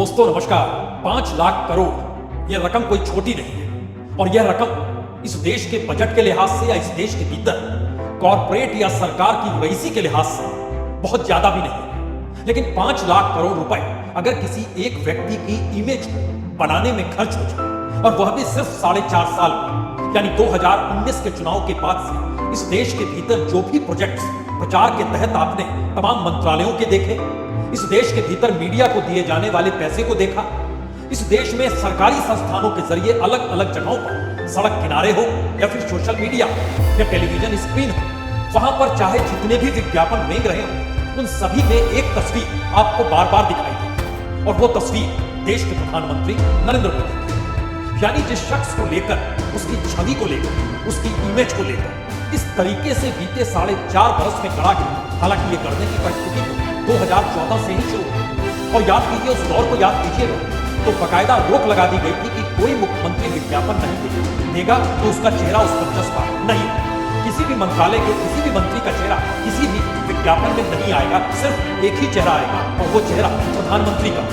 दोस्तों नमस्कार। 5 लाख करोड़ यह रकम कोई छोटी नहीं है और यह रकम इस देश के बजट के लिहाज से या इस देश के भीतर कॉरपोरेट या सरकार की रईसी के लिहाज से बहुत ज्यादा भी नहीं है। लेकिन 5 लाख करोड़ रुपए अगर किसी एक व्यक्ति की इमेज को बनाने में खर्च हो जाए और वह भी सिर्फ 4.5 साल में, यानी 2019 के चुनाव के बाद से इस देश के भीतर जो भी प्रोजेक्ट्स प्रचार के तहत आपने तमाम मंत्रालयों के देखे, इस देश के भीतर मीडिया को दिए जाने वाले पैसे को देखा, इस देश में सरकारी संस्थानों के जरिए अलग अलग जगहों पर सड़क किनारे हो या फिर सोशल मीडिया या टेलीविजन स्क्रीन हो, वहां पर चाहे जितने भी विज्ञापन रेंग रहे हो, उन सभी में एक तस्वीर आपको बार बार दिखाई देगी और वो तस्वीर देश के प्रधानमंत्री नरेंद्र मोदी की। यानी जिस शख्स को लेकर, उसकी छवि को लेकर, उसकी इमेज को लेकर इस तरीके से बीते 4.5 बरस में कड़ा गया। हालांकि ये करने की परिस्थिति 2014 से ही शुरू हुई और याद कीजिए, उस दौर को याद कीजिएगा तो बाकायदा रोक लगा दी गई थी कि कोई मुख्यमंत्री विज्ञापन नहीं देगा तो उसका चेहरा उस पर चस्पा नहीं, किसी भी मंत्रालय के किसी भी मंत्री का चेहरा किसी भी विज्ञापन में नहीं आएगा, सिर्फ एक ही चेहरा आएगा और वो चेहरा प्रधानमंत्री का।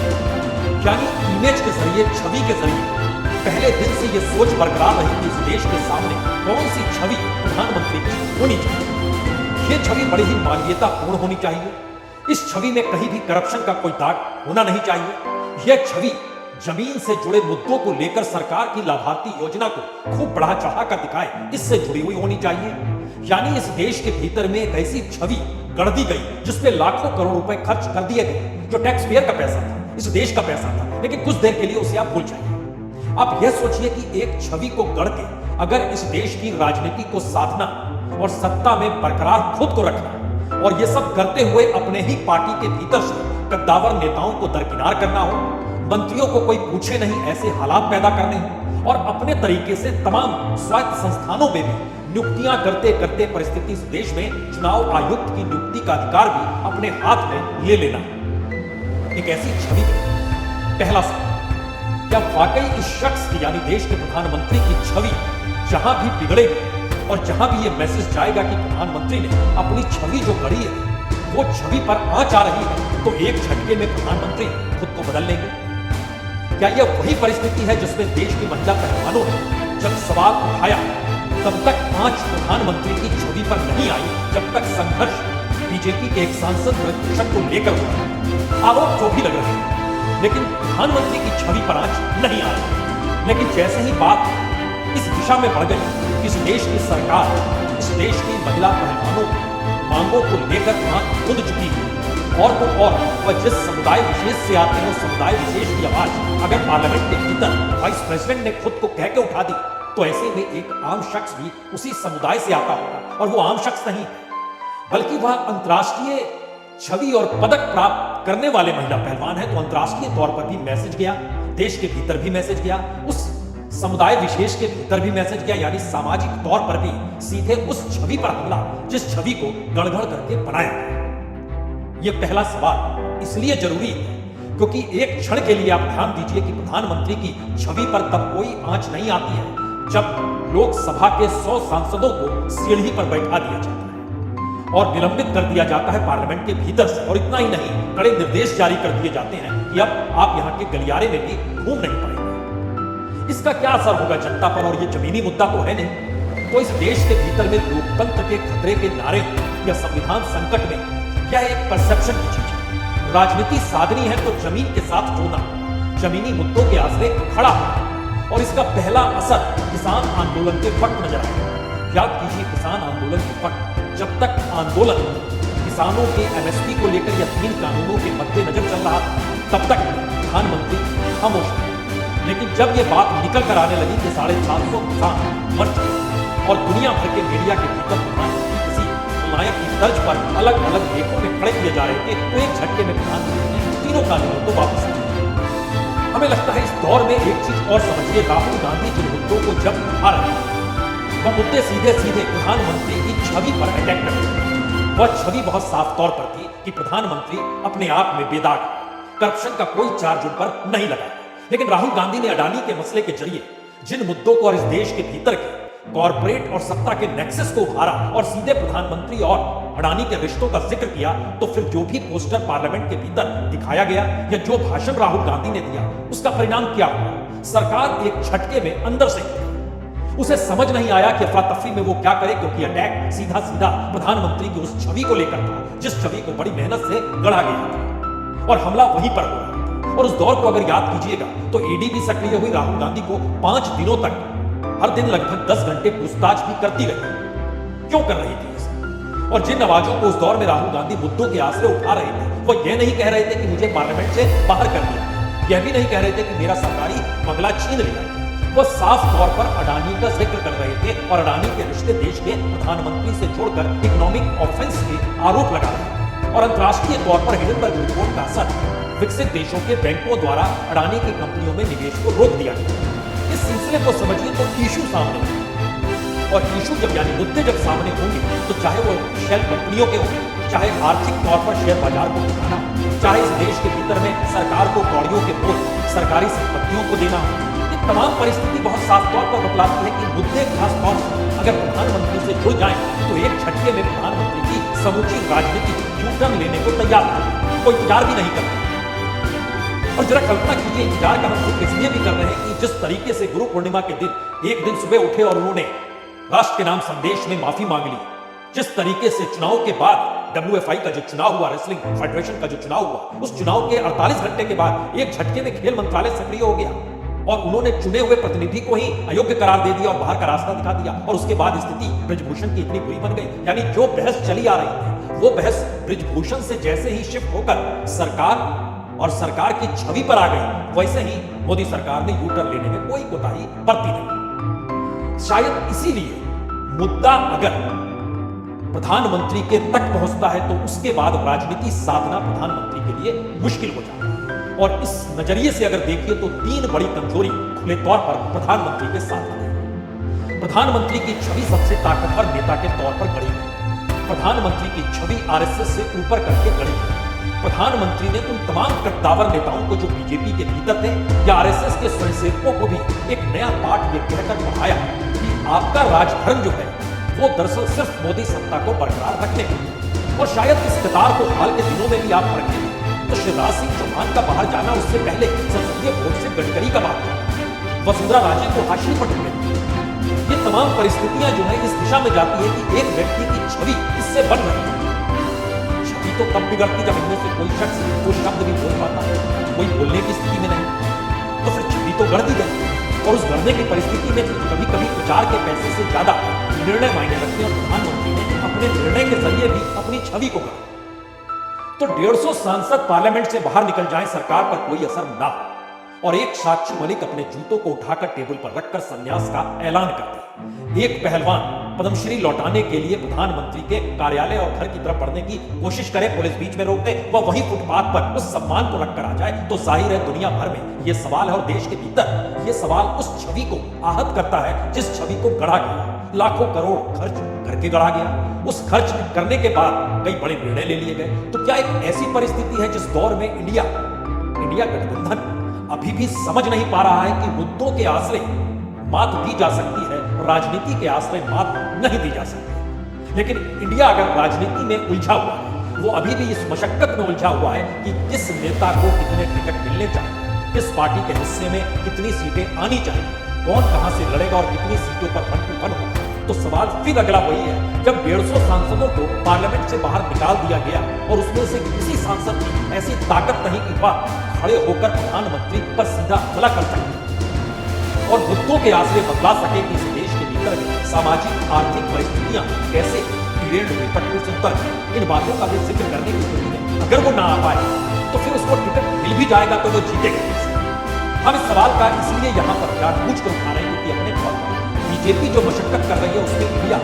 यानी इमेज के जरिए, छवि के जरिए पहले दिन से ये सोच बरकरार रही कि इस देश के सामने कौन सी छवि प्रधानमंत्री की होनी चाहिए। ये छवि बड़ी ही मानवीयतापूर्ण होनी चाहिए, इस छवि में कहीं भी करप्शन का कोई दाग होना नहीं चाहिए। यह छवि जमीन से जुड़े मुद्दों को लेकर सरकार की लाभार्थी योजना को खूब बढ़ा चढ़ा कर दिखाए, इससे जुड़ी हुई होनी चाहिए। यानी इस देश के भीतर में एक ऐसी छवि गढ़ दी गई जिसपे लाखों करोड़ रुपए खर्च कर दिए गए, जो टैक्स पेयर का पैसा था, इस देश का पैसा था, लेकिन कुछ देर के लिए उसे आप भूल जाइए। आप यह सोचिए कि एक छवि को गढ़ के अगर इस देश की राजनीति को साधना और सत्ता में बरकरार खुद को रखना और ये सब करते हुए अपने ही पार्टी के भीतर से कद्दावर नेताओं को दरकिनार करना हो, मंत्रियों को कोई पूछे नहीं ऐसे हालात पैदा करने हो और अपने तरीके से तमाम स्वायत्त संस्थानों में भी नियुक्तियां करते करते परिस्थिति इस देश में चुनाव आयुक्त की नियुक्ति का अधिकार भी अपने हाथ में ले लेना, एक ऐसी छवि। पहला सवाल, क्या वाकई इस शख्स की यानी देश के प्रधानमंत्री की छवि जहां भी बिगड़ेगी और जहां भी यह मैसेज जाएगा कि प्रधानमंत्री ने अपनी छवि जो गढ़ी है वो छवि पर आंच आ रही है, तो एक झटके में प्रधानमंत्री खुद को बदल लेंगे? क्या यह वही परिस्थिति है जिसमें देश की महिला पहलवानों ने जब सवाल उठाया तब तक आंच प्रधानमंत्री की छवि पर नहीं आई, जब तक संघर्ष बीजेपी के एक सांसद को लेकर हुआ? आरोप जो भी लग रहे हैं, लेकिन प्रधानमंत्री की छवि पर आंच नहीं आ रही। लेकिन जैसे ही बात इस दिशा में बढ़ गई, इस देश की सरकार इस देश की महिला पहलवानों की मांगों को लेकर आंख खुद चुकी है और तो और वह जिस समुदाय विशेष से आते हैं, उस समुदाय विशेष की आवाज अगर पार्लियामेंट के भीतर वाइस प्रेसिडेंट ने खुद को कह के उठा दी, तो ऐसे में एक आम शख्स भी उसी समुदाय से आता होगा और वो आम शख्स नहीं बल्कि वह अंतर्राष्ट्रीय छवि और पदक प्राप्त करने वाले महिला पहलवान है। तो अंतर्राष्ट्रीय तौर पर भी मैसेज गया, देश के भीतर भी मैसेज गया, उस समुदाय विशेष के भीतर भी मैसेज गया, यानी सामाजिक तौर पर भी सीधे उस छवि पर हमला जिस छवि को गड़गड़ करके बनाया गया। यह पहला सवाल इसलिए जरूरी है क्योंकि एक क्षण के लिए आप ध्यान दीजिए कि प्रधानमंत्री की छवि पर तब कोई आंच नहीं आती है जब लोकसभा के 100 सांसदों को सीढ़ी पर बैठा दिया जाता है और निलंबित कर दिया जाता है पार्लियामेंट के भीतर से। और इतना ही नहीं, कड़े निर्देश जारी कर दिए जाते हैं कि अब आप यहाँ के गलियारे में भी घूम नहीं पाएंगे। इसका क्या असर होगा जनता पर? और ये जमीनी मुद्दा तो है नहीं, तो इस देश के भीतर में लोकतंत्र के खतरे के नारे या संविधान संकट में यह एक परसेप्शन की चीज है। राजनीति साधनी है तो जमीन के साथ जोड़ना, जमीनी मुद्दों के आसरे खड़ा होना, और इसका पहला असर किसान आंदोलन के वक्त नजर आएगा। याद कीजिए, किसान आंदोलन के वक्त जब तक आंदोलन किसानों के एमएसपी को लेकर या 3 कानूनों के मद्देनजर चल रहा था, तब तक प्रधानमंत्री खामोश थे। लेकिन जब यह बात निकल कर आने लगी कि 750 किसान मर चुके और दुनिया भर के मीडिया के भीतर प्रधानमंत्री किसी खलनायक की तर्ज पर अलग अलग लेखों में खड़े किए जा रहे थे, तो एक झटके में प्रधानमंत्री ने 3 कानूनों को वापस लिया। हमें लगता है इस दौर में एक चीज और समझिए, राहुल गांधी जिन मुद्दों को जब उठा रहे हैं वह मुद्दे सीधे सीधे प्रधानमंत्री की छवि पर अटैक करते हैं। वह छवि बहुत साफ तौर पर थी कि प्रधानमंत्री अपने आप में बेदाग, करप्शन का कोई चार्ज उन पर नहीं लगा। लेकिन राहुल गांधी ने अडानी के मसले के जरिए जिन मुद्दों को और इस देश के भीतर के कॉरपोरेट और सत्ता के नेक्सस को उभारा और सीधे प्रधानमंत्री और अडानी के रिश्तों का जिक्र किया तो फिर जो भी पोस्टर पार्लियामेंट के भीतर दिखाया गया या जो भाषण राहुल गांधी ने दिया उसका परिणाम क्या हुआ? सरकार एक झटके में अंदर से गिरी। उसे समझ नहीं आया कि अफरा तफरी में वो क्या करे, क्योंकि अटैक सीधा सीधा प्रधानमंत्री की उस छवि को लेकर था जिस छवि को बड़ी मेहनत से गढ़ा गया था और हमला वहीं पर हो रहा था। और उस दौर को अगर याद कीजिएगा तो ईडी भी सक्रिय हुई, राहुल गांधी को 5 दिनों तक हर दिन लगभग 10 घंटे पूछताछ भी करती रही। क्यों कर रही थी ऐसा? और जिन आवाजों को उस दौर में राहुल गांधी मुद्दों के आसरे उठा रहे थे वो ये नहीं कह रहे थे कि मुझे पार्लियामेंट से बाहर कर दिया, यह भी नहीं कह रहे थे कि मेरा सरकारी बंगला छीन लिया। वो साफ तौर पर अडानी का जिक्र कर रहे थे और अडानी के रिश्ते देश के प्रधानमंत्री से छोड़कर इकोनॉमिक ऑफेंस के आरोप लगा रहे थे। और अंतर्राष्ट्रीय तौर पर हिंडनबर्ग रिपोर्ट का असर विकसित देशों के बैंकों द्वारा अडानी की कंपनियों में निवेश को रोक दिया गया। इस सिलसिले को समझिए तो इशू सामने है। और इशू जब यानी मुद्दे जब सामने होंगे तो चाहे वो शेल कंपनियों के हों, चाहे आर्थिक तौर पर शेयर बाजार को दिखाना, चाहे इस देश के भीतर में सरकार को कौड़ियों के बोझ सरकारी संपत्तियों को देना, ये तमाम परिस्थिति बहुत साफ तौर पर बतलाती है कि मुद्दे खास तौर पर अगर प्रधानमंत्री से जुड़ जाए तो एक झटके में प्रधानमंत्री की समूची राजनीति यू-टर्न लेने को तैयार है, कोई इंतजार भी नहीं करता। और जरा कल्पना कीजिए, इंतजार का हम जिक्र इसलिए भी कर रहे हैं कि जिस तरीके से गुरु पूर्णिमा के दिन एक दिन सुबह उठे और उन्होंने राष्ट्र के नाम संदेश में माफी मांग ली, जिस तरीके से चुनाव के बाद WFI का जो चुनाव हुआ, रेसलिंग फेडरेशन का जो चुनाव हुआ, उस चुनाव के 48 घंटे के बाद एक झटके में खेल मंत्रालय सक्रिय हो गया और उन्होंने चुने हुए प्रतिनिधि को ही अयोग्य करार दे दिया और बाहर का रास्ता दिखा दिया। और उसके बाद स्थिति ब्रिजभूषण की इतनी बुरी बन गई, यानी जो बहस चली आ रही थी वो बहस ब्रिजभूषण से जैसे ही शिफ्ट होकर सरकार और सरकार की छवि पर आ गई, वैसे ही मोदी सरकार ने यू-टर्न लेने में कोई कोताही बरती नहीं। शायद इसीलिए मुद्दा अगर प्रधानमंत्री के तक पहुंचता है तो उसके बाद राजनीति साधना प्रधानमंत्री के लिए मुश्किल हो जाती है। और इस नजरिए से अगर देखिए तो 3 बड़ी कमजोरी खुले तौर पर प्रधानमंत्री के साथ है। प्रधानमंत्री की छवि सबसे ताकतवर नेता के तौर पर गढ़ी गई। प्रधानमंत्री की छवि आरएसएस से ऊपर करके गढ़ी गई। प्रधानमंत्री ने उन तमाम कद्दावर नेताओं को जो बीजेपी के भीतर थे या आरएसएस के स्वयंसेवकों को भी एक नया पाठ ये कहकर पढ़ाया कि आपका राजधर्म जो है वो दरअसल सिर्फ मोदी सत्ता को बरकरार रखने के लिए। और शायद इस कतार को हाल के दिनों में भी आप पढ़ेंगे तो शिवराज सिंह चौहान का बाहर जाना, उससे पहले संसदीय बोर्ड से गडकरी का बात करना, वसुंधरा राजे को हाशिए पर ढूंढना, ये तमाम परिस्थितियां जो है इस दिशा में जाती है कि एक व्यक्ति की छवि इससे बन रही है। छवि तो तब बिगड़ती जब इनमें से कोई शख्स कोई शब्द भी बोल पाता है, कोई बोलने की स्थिति में नहीं, तो फिर छवि तो गढ़ दी गई। और उस गढ़ने की परिस्थिति में कभी कभी प्रचार के पैसे से ज्यादा निर्णय मायने रखते हैं और प्रधानमंत्री ने अपने निर्णय के जरिए भी अपनी छवि को गढ़ा। तो 150 सांसद पार्लियामेंट से बाहर निकल जाएं, सरकार पर कोई असर ना हो और एक साक्षी मलिक अपने जूतों को उठाकर टेबल पर रखकर संन्यास का ऐलान करते हैं। एक पहलवान पद्मश्री लौटाने के लिए प्रधानमंत्री के कार्यालय और घर की तरफ बढ़ने की कोशिश करे, पुलिस बीच में रोक दे, वह वहीं फुटपाथ पर उस सम्मान को रखकर आ जाए, तो जाहिर है दुनिया भर में यह सवाल है और देश के भीतर यह सवाल उस छवि को आहत करता है जिस छवि को गढ़ा गया। लाखों करोड़ खर्च करके गढ़ा गया, उस खर्च करने के बाद कई बड़े निर्णय ले लिए गए। तो क्या एक ऐसी परिस्थिति है जिस दौर में इंडिया गठबंधन अभी भी समझ नहीं पा रहा है कि मुद्दों के आश्रय मात दी जा सकती है, राजनीति के आश्रय मात नहीं दी जा सकती। लेकिन इंडिया अगर राजनीति में उलझा हुआ है, वो अभी भी इस मशक्कत में उलझा हुआ है कि किस नेता को कितने टिकट मिलने चाहिए, किस पार्टी के हिस्से में कितनी सीटें आनी चाहिए, कौन कहां से लड़ेगा और कितनी सीटों पर 1 to 1 होगा। तो सवाल फिर अगला वही है, जब 150 सांसदों को पार्लियामेंट से बाहर निकाल दिया गया और उसमें से किसी सांसद की ऐसी ताकत नहीं कि वह खड़े होकर प्रधानमंत्री पर सीधा हमला कर सके और मुद्दों के आश्रय बदला सके कि इस देश के भीतर में सामाजिक आर्थिक परिस्थितियां कैसे डिरेल्ड हुई, पटरी से उतर, इन बातों का भी जिक्र करने की स्थिति में अगर वो ना आ पाए तो फिर उसको टिकट मिल भी जाएगा तो वो जीतेगा कैसे। हम इस सवाल का इसलिए यहाँ पर जानबूझ कर उठा रहे हैं क्योंकि अपने तौर पर बीजेपी जो मशक्कत कर रही है उसमें इंडिया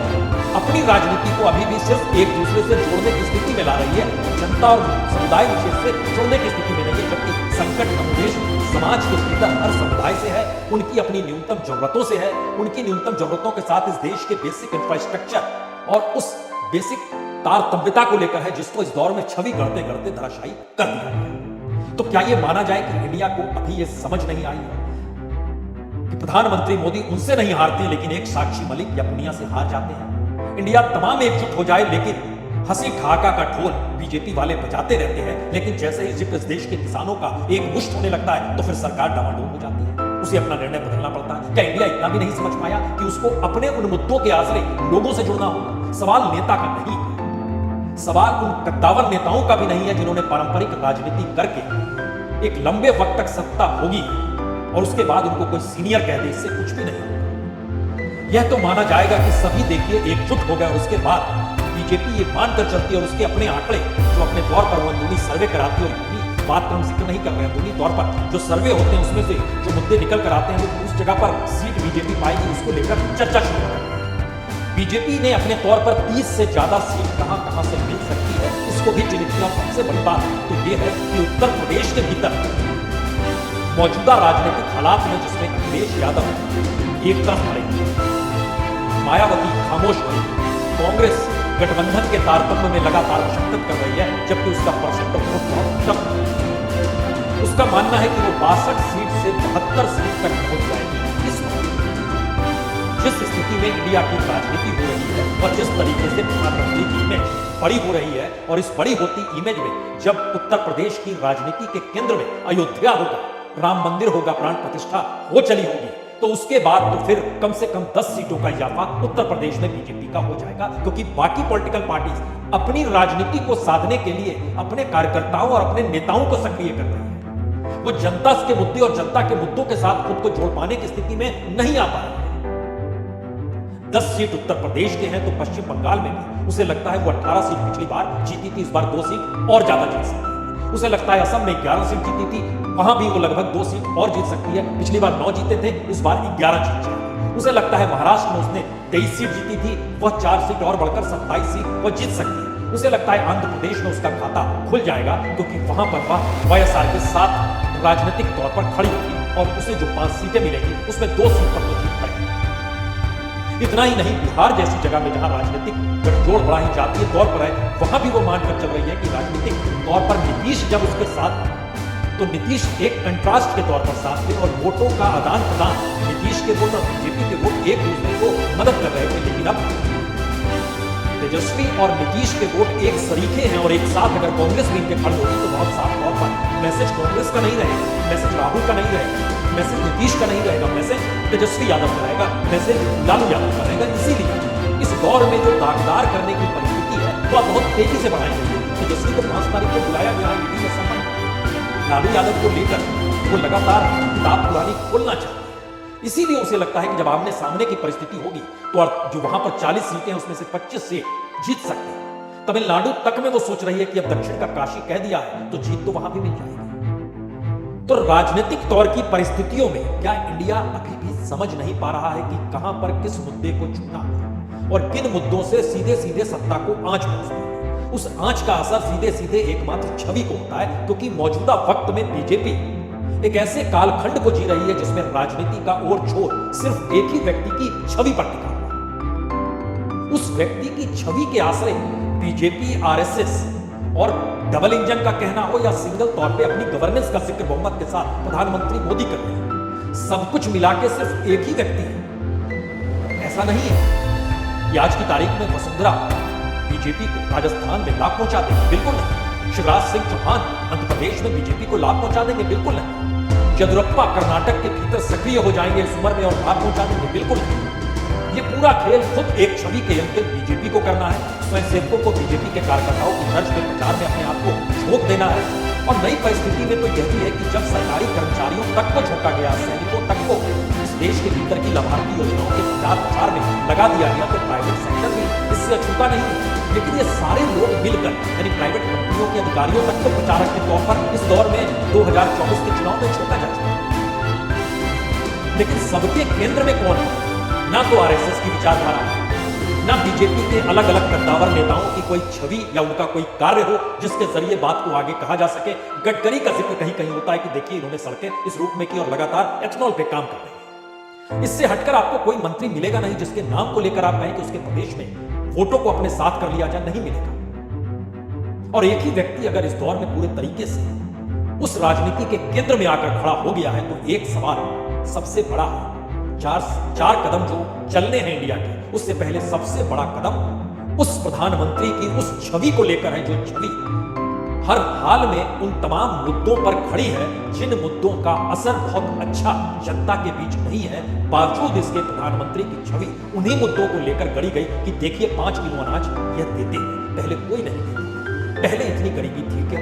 अपनी राजनीति को अभी भी सिर्फ एक दूसरे से जोड़ने की स्थिति में ला रही है, जनता और समुदाय विशेष से जोड़ने की स्थिति में नहीं है। जबकि संकट अनुदेश समाज के भीतर हर समुदाय से है, उनकी अपनी न्यूनतम जरूरतों से है, उनकी न्यूनतम जरूरतों के साथ इस देश के बेसिक इंफ्रास्ट्रक्चर और उस बेसिक तारतम्यता को लेकर है जिसको इस दौर में छवि गढ़ते गढ़ते धराशायी कर दिया गया। तो क्या यह माना जाए कि इंडिया को अभी यह समझ नहीं आई है कि प्रधानमंत्री मोदी उनसे नहीं हारते लेकिन एक साक्षी मलिक या पुनिया से हार जाते हैं। इंडिया तमाम एकजुट हो जाए लेकिन हंसी ठहाका का ढोल बीजेपी वाले बजाते रहते हैं, लेकिन जैसे ही जिक्र इस देश के किसानों का एक मुश्त होने लगता है तो फिर सरकार डामाडोल हो जाती है, उसे अपना निर्णय बदलना पड़ता है। क्या इंडिया इतना भी नहीं समझ पाया कि उसको अपने उन मुद्दों के आसरे लोगों से जुड़ना होगा? सवाल नेता का नहीं है, सवाल उन कद्दावर नेताओं का भी नहीं है जिन्होंने पारंपरिक राजनीति करके एक लंबे वक्त तक सत्ता भोगी और उसके बाद उनको कोई सीनियर कह दे, इससे कुछ भी नहीं होगा। यह तो माना जाएगा कि सभी देखिए एकजुट हो गए और उसके बाद बीजेपी ये मानकर चलती है और उसके अपने आंकड़े जो अपने तौर पर वो अंदरूनी सर्वे कराती है, और बात का हम जिक्र नहीं कर रहे हैं, अंदरूनी तौर पर जो सर्वे होते हैं उसमें से जो मुद्दे निकल कर आते हैं वो उस जगह पर सीट बीजेपी पाएगी उसको लेकर चर्चा शुरू कर रही है। बीजेपी ने अपने तौर पर 30 से ज्यादा सीट कहां से मिल सकती है इसको भी चिन्हित किया। सबसे बड़ी बात तो ये है कि उत्तर प्रदेश के भीतर मौजूदा राजनीतिक हालात में जिसमें अखिलेश यादव एक तरफ खड़े, मायावती खामोश हुई, कांग्रेस गठबंधन के तारतम्य में लगातार मशक्कत कर रही है, जबकि उसका परसेंट ऑफ वोट बहुत कम है। उसका मानना है कि वो 62 सीट से 72 सीट तक पहुंच जाएगी। इस जिस स्थिति में इंडिया की राजनीति हो रही है और जिस तरीके से प्रधानमंत्री की इमेज बड़ी हो रही है, और इस बड़ी होती इमेज में जब उत्तर प्रदेश की राजनीति के केंद्र में अयोध्या होगा, राम मंदिर होगा, प्राण प्रतिष्ठा हो चली होगी, तो उसके बाद तो फिर कम से कम 10 सीटों का इजाफा उत्तर प्रदेश में बीजेपी का हो जाएगा, क्योंकि बाकी पॉलिटिकल पार्टीज अपनी राजनीति को साधने के लिए अपने कार्यकर्ताओं और अपने नेताओं को सक्रिय कर रही है। वो जनता के मुद्दे और जनता के मुद्दों के साथ खुद को जोड़ पाने की स्थिति में नहीं आ पा रही है। 10 सीट उत्तर प्रदेश के हैं तो पश्चिम बंगाल में भी उसे लगता है वो 18 सीट पिछली बार जीती थी, इस बार 2 सीट और ज्यादा जीत सकती है। उसे लगता है असम में 11 सीट जीती थी, वहां भी वो लगभग 2 सीट और जीत सकती है, पिछली बार 9 जीते थे, इस बार 11 जीत जाएंगे। उसे लगता है महाराष्ट्र में उसने 23 सीट जीती थी, वह 4 सीट और बढ़कर 27 सीट वह जीत सकती है। उसे लगता है आंध्र प्रदेश में उसका खाता खुल जाएगा, क्योंकि वहां पर वह वाईएसआर के साथ राजनीतिक तौर पर खड़ी होगी और उसे जो 5 सीटें मिलेंगी उसमें 2 सीट पर तो जीत पाएगी। इतना ही नहीं, बिहार जैसी जगह में जहां राजनीतिक गठजोड़ बड़ा ही जातीय तौर पर है, वहां भी वो मानकर चल रही है कि राजनीतिक तौर पर नीतीश जब उसके साथ तो नीतीश एक कंट्रास्ट के तौर पर साथ थे और वोटों का आदान प्रदान, नीतीश के वोट और बीजेपी के वोट एक दूसरे को मदद कर रहे थे। लेकिन अब तेजस्वी और नीतीश के वोट एक सरीखे हैं और एक साथ अगर कांग्रेस भी इनके खड़े होगी तो बहुत साफ तौर पर मैसेज कांग्रेस का नहीं रहेगा, मैसेज राहुल का नहीं रहेगा, मैसेज नीतीश का नहीं रहेगा, मैसेज तेजस्वी यादव का रहेगा, मैसेज लालू यादव का रहेगा। इसीलिए इस दौर में जो दागदार करने की परिस्थिति है वह बहुत तेजी से बढ़ाई गई है। तेजस्वी को 5 तारीख को बुलाया गया है ईडी में संबंध, लालू यादव को लेकर वो लगातार किताब पुरानी खोलना चाहते हैं। इसीलिए उसे लगता है कि जब आमने सामने की परिस्थिति होगी तो जो वहां पर 40 सीटें हैं उसमें से 25 सीट जीत सकते हैं। तमिलनाडु तक में वो सोच रही है कि अब दक्षिण का काशी कह दिया है तो जीत तो वहां भी मिल जाएगी। तो राजनीतिक तौर की परिस्थितियों में क्या इंडिया अभी भी समझ नहीं पा रहा है कि कहां पर किस मुद्दे को छूना है और किन मुद्दों से सीधे सीधे सत्ता को आंच पहुंचती है। उस आंच का असर सीधे सीधे एकमात्र छवि को होता है, क्योंकि मौजूदा वक्त में बीजेपी एक ऐसे कालखंड को जी रही है जिसमें राजनीति का और छोर सिर्फ एक ही व्यक्ति की छवि पर टिका हुआ। उस व्यक्ति की छवि के आश्रय बीजेपी, आरएसएस और डबल इंजन का कहना हो या सिंगल तौर पे अपनी गवर्नेंस का जिक्र बहुमत के साथ प्रधानमंत्री मोदी कर रहे हैं, सब कुछ मिला के सिर्फ एक ही व्यक्ति है, ऐसा नहीं है कि आज की तारीख में वसुंधरा बीजेपी को राजस्थान में लाभ पहुंचा देंगे, बिल्कुल नहीं। शिवराज सिंह चौहान मध्य प्रदेश में बीजेपी को लाभ पहुंचा देंगे, बिल्कुल नहीं। येदियुरप्पा कर्नाटक के भीतर सक्रिय हो जाएंगे इस उम्र में और लाभ पहुंचा देंगे, बिल्कुल नहीं। ये पूरा खेल खुद एक छवि के अंकित बीजेपी को करना है, स्वयंसेवकों को बीजेपी के कार्यकर्ताओं की तर्ज पे प्रचार में अपने आप को झोंक देना है। और नई परिस्थिति में तो यही है कि जब सरकारी कर्मचारियों तक को झोंका गया, सैनिकों तक को इस देश के भीतर की लाभार्थी योजनाओं के प्रचार में लगा दिया गया, तो प्राइवेट सेक्टर भी इससे अछूता नहीं है। लेकिन ये सारे लोग मिलकर यानी प्राइवेट कंपनियों के अधिकारियों तक तो प्रचारक के तौर पर इस दौर में 2024 के चुनाव में झोंका जा चुका है। लेकिन सबके केंद्र में कौन है? ना तो आरएसएस की विचारधारा, ना बीजेपी के अलग अलग कद्दावर नेताओं की कोई छवि या उनका कोई कार्य हो जिसके जरिए बात को आगे कहा जा सके। गडकरी का जिक्र कहीं कहीं होता है कि देखिए इन्होंने सड़कें इस रूप में की और लगातार एथेनॉल पे काम कर रहे हैं। इससे हटकर आपको कोई मंत्री मिलेगा नहीं जिसके नाम को लेकर आप कहें कि उसके प्रदेश में वोटों को अपने साथ कर लिया जाए, नहीं मिलेगा। और एक ही व्यक्ति अगर इस दौर में पूरे तरीके से उस राजनीति के केंद्र में आकर खड़ा हो गया है तो एक सवाल सबसे बड़ा है। चार कदम जो चलने हैं इंडिया के, उससे पहले सबसे बड़ा कदम उस प्रधानमंत्री की उस छवि को लेकर है, जो छवि हर हाल में उन तमाम मुद्दों पर खड़ी है जिन मुद्दों का असर बहुत अच्छा जनता के बीच नहीं है। बावजूद इसके प्रधानमंत्री की छवि उन्हीं मुद्दों को लेकर गढ़ी गई कि देखिए 5 किलो अनाज यह देते हैं, पहले कोई नहीं देता, पहले इतनी गरीबी थी क्या?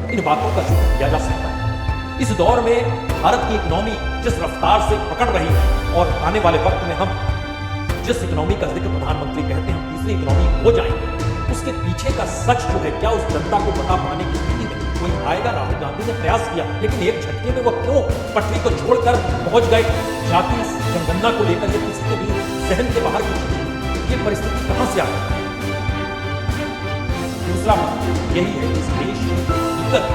इन बातों का जिक्र किया जा सकता है। इस दौर में भारत की इकोनॉमी जिस रफ्तार से पकड़ रही है और आने वाले वक्त में हम जिस इकोनॉमी का जिक्र प्रधानमंत्री कहते हैं हम तीसरी इकोनॉमी हो जाएंगे, उसके पीछे का सच जो है क्या उस जनता को बता पाने की स्थिति में कोई आएगा? राहुल गांधी ने प्रयास किया, लेकिन एक झटके में वो क्यों पटरी को छोड़कर पहुंच गए जाति जनगणना को लेकर? ये किसी के भी जहन के बाहर की ये परिस्थिति कहां से आ गई? दूसरा मुद्दा यही है कि इस देश की हकीकत,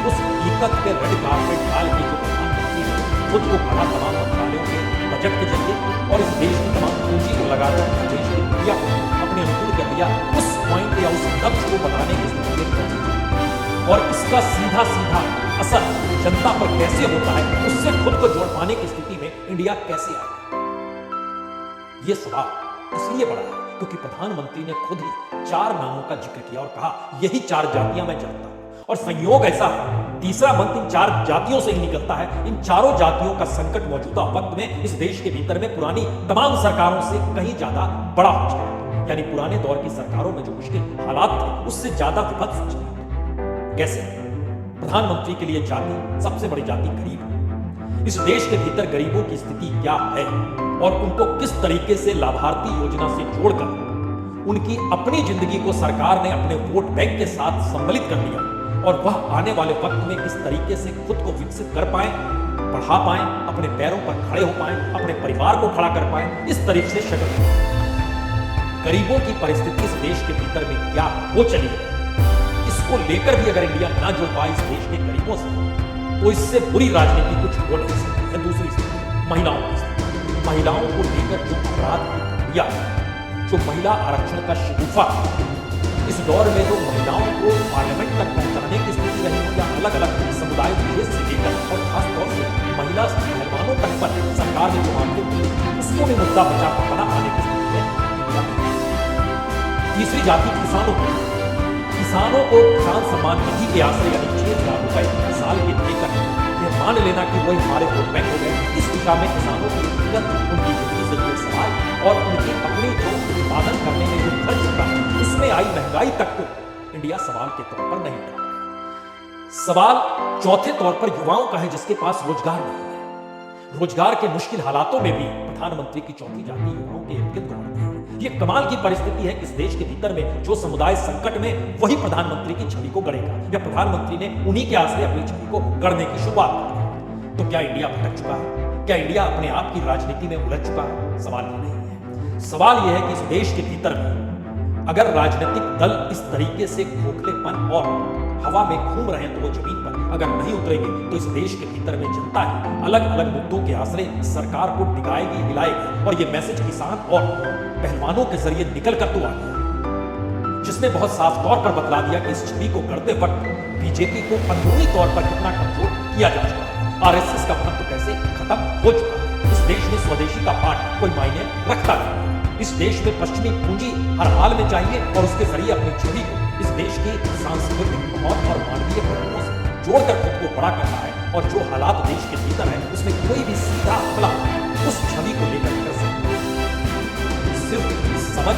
उस हकीकत पे रेड कार्पेट डाल के जो प्रधानमंत्री ने खुद को कहा तमाम मंत्रालयों के बजट के जरिए और इस देश की तमाम पूंजी को लगाकर इस देश की मीडिया को अपने अनुकूल कर दिया, उस पॉइंट या उस लक्ष्य को बताने की स्थिति में पहुंची और इसका सीधा सीधा असर जनता पर कैसे होता है, उससे खुद को जोड़ पाने की स्थिति में इंडिया कैसे आएगा? यह सवाल इसलिए बड़ा है क्योंकि प्रधानमंत्री ने खुद ही 4 नामों का जिक्र किया और कहा यही 4 जातियां मैं जानता हूं। और संयोग ऐसा है, तीसरा मंत्र इन 4 जातियों से ही निकलता है। इन चारों जातियों का संकट मौजूदा वक्त में इस देश के भीतर में पुरानी तमाम सरकारों से कहीं ज्यादा बड़ा हो जाए, यानी पुराने दौर की सरकारों में जो मुश्किल हालात थे उससे ज्यादा विभत्स हो जाए। कैसे? प्रधानमंत्री के लिए जाति, सबसे बड़ी जाति गरीब है। इस देश के भीतर गरीबों की स्थिति क्या है और उनको किस तरीके से लाभार्थी योजना से जोड़कर उनकी अपनी जिंदगी को सरकार ने अपने वोट बैंक के साथ सम्मिलित कर दिया और वह आने वाले वक्त में किस तरीके से खुद को विकसित कर पाए, बढ़ा पाए, अपने पैरों पर खड़े हो पाए, अपने परिवार को खड़ा कर पाए, इस तरीके से शक्ल गरीबों की परिस्थिति इस देश के भीतर में क्या हो चली है, इसको लेकर भी अगर इंडिया ना जुड़ पाए इस देश के गरीबों से तो इससे बुरी राजनीति कुछ हो नहीं सकती है। दूसरी स्थिति महिलाओं की स्थिति, महिलाओं को लेकर जो अपराध की प्रक्रिया, जो महिला आरक्षण का शगुफा इस दौर में जो महिलाओं को पार्लियामेंट तक पहुंचाने की स्थिति रही हो या अलग अलग समुदाय विशेष से लेकर और खासतौर से महिला पहलवानों तक पर सरकार ने जो मामले किए उसको भी मुद्दा बचा पकड़ा आने की स्थिति है। तीसरी जाति किसानों को किसान सम्मान निधि के आश्रय यानी 6,000 रुपए साल के देकर यह मान लेना कि वही हमारे वोट बैंक हो गए, इस दिशा में किसानों की उनकी जिंदगी से जुड़े सवाल और उनकी अपनी जो उत्पादन करने में जो खर्च होता है उसमें आई महंगाई तक को इंडिया सवाल के तौर पर नहीं उठा रहा। सवाल चौथे तौर पर युवाओं का है जिसके पास रोजगार नहीं है। रोजगार के मुश्किल हालातों में भी प्रधानमंत्री की चौथी जाति युवाओं के इर्द गिर्द घूमती है। ये कमाल की परिस्थिति है कि इस देश के भीतर में जो समुदाय संकट में वही प्रधानमंत्री की छवि को गढ़ेगा या प्रधानमंत्री ने उन्हीं के आश्रय अपनी छवि को गढ़ने की शुरुआत की। तो क्या इंडिया भटक चुका है? क्या इंडिया अपने आप की राजनीति में उलझ चुका है? सवाल ये नहीं है। सवाल यह है कि इस देश के भीतर में अगर राजनीतिक दल इस तरीके से खोखलेपन और हवा में घूम रहे हैं तो वो जमीन पर अगर नहीं उतरेंगे तो इस देश के भीतर में जनता है अलग अलग मुद्दों के आश्रय सरकार को डिगाएगी, हिलाएगी। और ये मैसेज किसान और पहलवानों के जरिए निकल कर तो आ गया जिसने बहुत साफ तौर पर बतला दिया कि इस छवि को गढ़ते वक्त बीजेपी को अंदरूनी तौर पर कितना कमजोर किया जा चुका है, आरएसएस का महत्व कैसे खत्म हो चुका है। इस देश में स्वदेशी का पाठ कोई मायने रखता नहीं। इस देश में पश्चिमी पूंजी हर हाल में चाहिए और उसके जरिए अपनी छवि को इस देश की सांस्कृतिक महत्व और मानवीय पहलुओं से जोड़कर खुद को बड़ा करना है। और जो हालात देश के भीतर है उसमें कोई भी सीधा हमला उस छवि को लेकर कर सकता है। सिर्फ समझ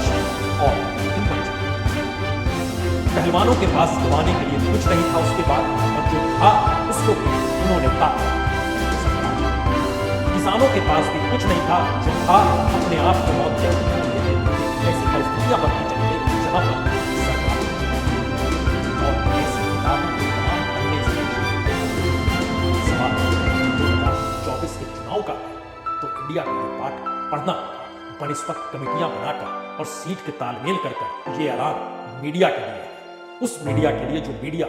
और हिम्मत। पहलवानों के पास गंवाने के लिए कुछ नहीं था उसके बाद और जो था उसको उन्होंने पाया। किसानों के पास भी कुछ नहीं था, जो था अपने आप को मौत के ऐसी परिस्थितियां बनती चली गई जहां पर सरकार और ऐसी किताबों को तमाम पढ़ने से सवाल 2024 के चुनाव का तो इंडिया का पाठ पढ़ना बनस्पत कमेटियां बनाकर और सीट के तालमेल कर ये ऐलान मीडिया के लिए, उस मीडिया के लिए जो मीडिया